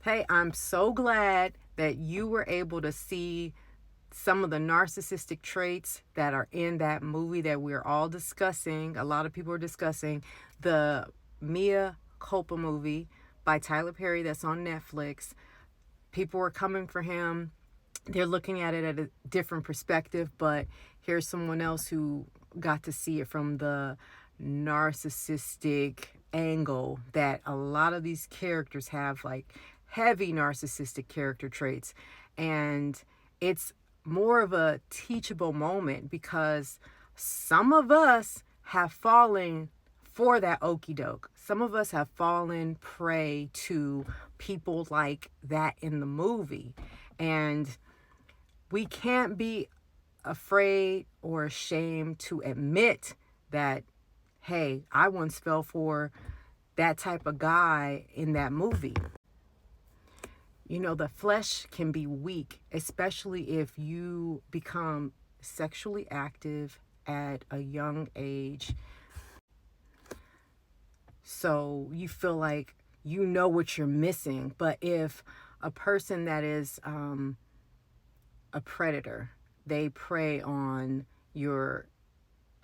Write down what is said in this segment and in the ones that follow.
Hey, I'm so glad that you were able to see some of the narcissistic traits that are in that movie that we're all discussing. A lot of people are discussing the Mia Culpa movie by Tyler Perry that's on Netflix. People are coming for him. They're looking at it at a different perspective, but here's someone else who got to see it from the narcissistic angle that a lot of these characters have, like heavy narcissistic character traits. And it's more of a teachable moment because some of us have fallen for that okey doke. Some of us have fallen prey to people like that in the movie. And we can't be afraid or ashamed to admit that, hey, I once fell for that type of guy in that movie. You know, the flesh can be weak, especially if you become sexually active at a young age. So you feel like you know what you're missing. But if a person that is a predator, they prey on your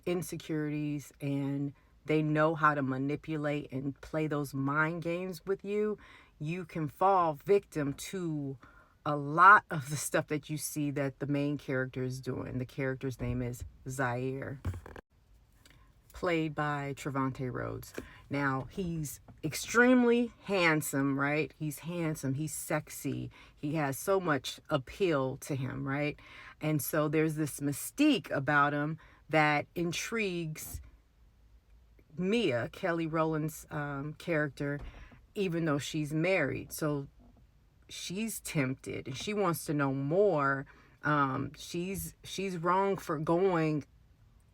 insecurities and they know how to manipulate and play those mind games with you, you can fall victim to a lot of the stuff that you see that the main character is doing. The character's name is Zaire, played by Trevante Rhodes. Now, he's extremely handsome, right? He's handsome, he's sexy, he has so much appeal to him, right? And so there's this mystique about him that intrigues Mia, Kelly Rowland's character, even though she's married. So she's tempted and she wants to know more. She's wrong for going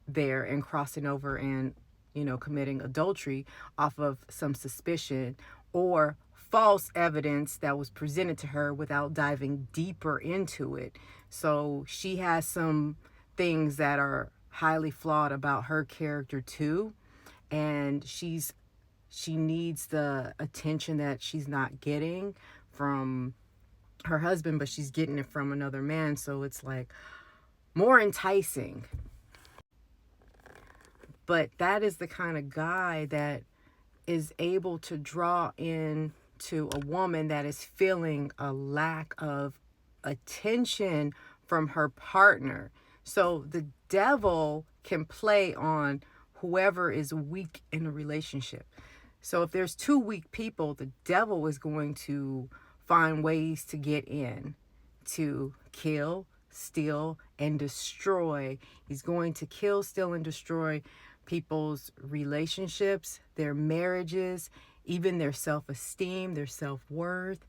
there and crossing over and, you know, committing adultery off of some suspicion or false evidence that was presented to her without diving deeper into it. So she has some things that are highly flawed about her character too, and she needs the attention that she's not getting from her husband, but she's getting it from another man, so it's like more enticing. But that is the kind of guy that is able to draw in to a woman that is feeling a lack of attention from her partner. So the devil can play on whoever is weak in a relationship. So if there's two weak people, the devil is going to find ways to get in, to kill, steal, and destroy. He's going to kill, steal, and destroy people's relationships, their marriages, even their self-esteem, their self-worth.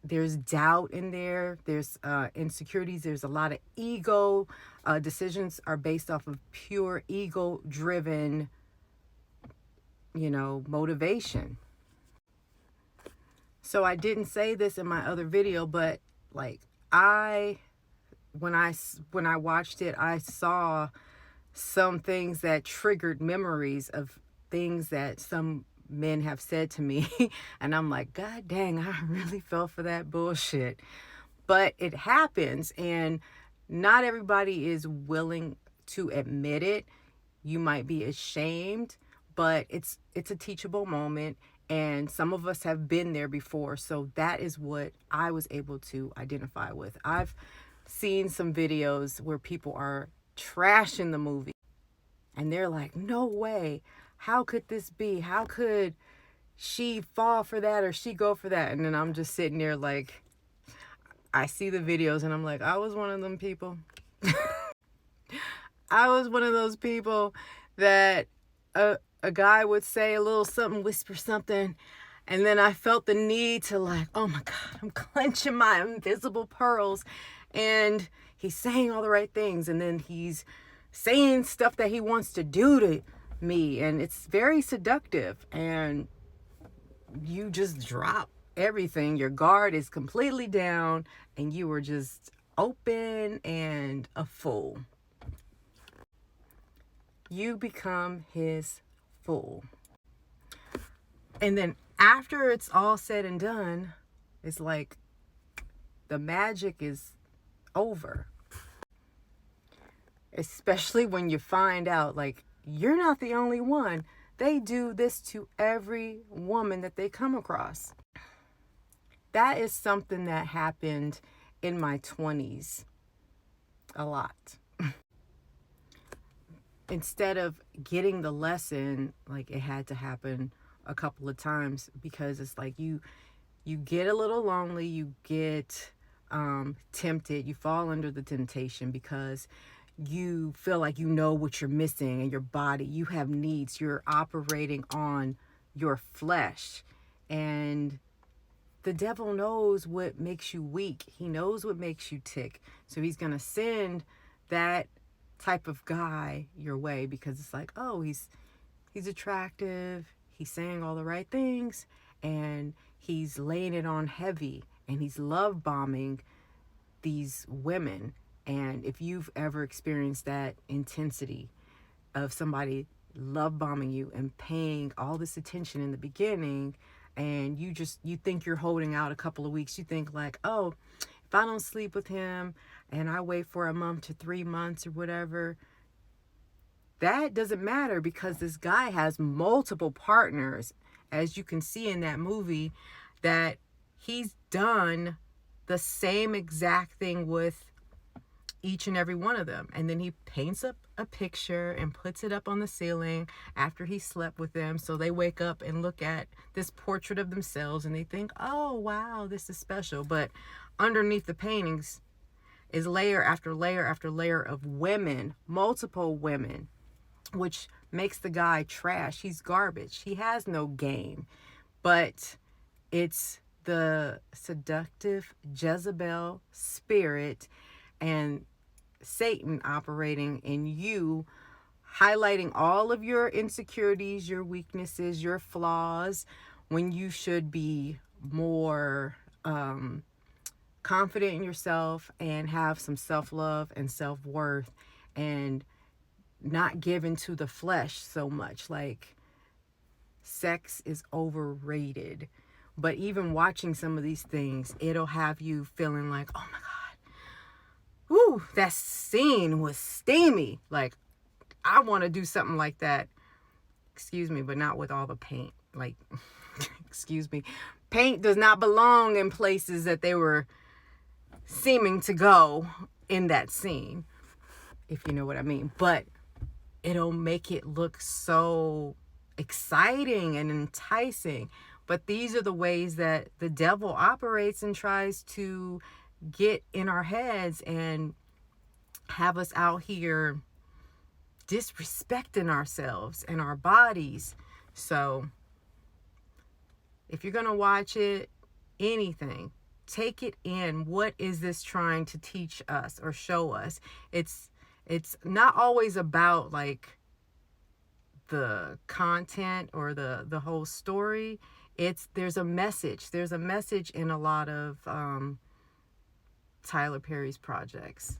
There's doubt in there. There's insecurities. There's a lot of ego. Decisions are based off of pure ego-driven, motivation. So I didn't say this in my other video, but like when I watched it, I saw some things that triggered memories of things that some men have said to me. And I'm like, God dang, I really fell for that bullshit. But it happens, and not everybody is willing to admit it. You might be ashamed, but it's a teachable moment, and some of us have been there before. So that is what I was able to identify with. I've seen some videos where people are trashing the movie and they're like, no way, how could this be? How could she fall for that or she go for that? And then I'm just sitting there like, I see the videos and I'm like, I was one of them people. I was one of those people that a guy would say a little something, whisper something, and then I felt the need to like, oh my God, I'm clenching my invisible pearls. And he's saying all the right things, and then he's saying stuff that he wants to do to me, and it's very seductive, and you just drop everything. Your guard is completely down, and you are just open and a fool. You become his fool. And then after it's all said and done, It's like the magic is over. Especially when you find out, like, you're not the only one. They do this to every woman that they come across. That is something that happened in my 20s a lot. Instead of getting the lesson, like, it had to happen a couple of times, because it's like you get a little lonely, you get tempted, you fall under the temptation because you feel like you know what you're missing in your body. You have needs. You're operating on your flesh. And the devil knows what makes you weak. He knows what makes you tick. So he's going to send that type of guy your way, because it's like, oh, he's attractive. He's saying all the right things, and he's laying it on heavy, and he's love bombing these women. And if you've ever experienced that intensity of somebody love bombing you and paying all this attention in the beginning, and you think you're holding out a couple of weeks, you think like, oh, if I don't sleep with him and I wait for a month to 3 months or whatever, that doesn't matter, because this guy has multiple partners, as you can see in that movie, that he's done the same exact thing with each and every one of them. And then he paints up a picture and puts it up on the ceiling after he slept with them. So they wake up and look at this portrait of themselves and they think, oh, wow, this is special. But underneath the paintings is layer after layer after layer of women, multiple women, which makes the guy trash. He's garbage. He has no game. But it's the seductive Jezebel spirit and Satan operating in you, highlighting all of your insecurities, your weaknesses, your flaws, when you should be more confident in yourself and have some self-love and self-worth, and not given to the flesh so much. Like, sex is overrated. But even watching some of these things, it'll have you feeling like, oh my God, whoo, that scene was steamy. Like, I want to do something like that. Excuse me, but not with all the paint. Like, excuse me. Paint does not belong in places that they were seeming to go in that scene, if you know what I mean. But it'll make it look so exciting and enticing. But these are the ways that the devil operates and tries to get in our heads and have us out here disrespecting ourselves and our bodies. So if you're going to watch it, anything, take it in. What is this trying to teach us or show us? It's not always about like the content or the whole story. There's a message in a lot of Tyler Perry's projects.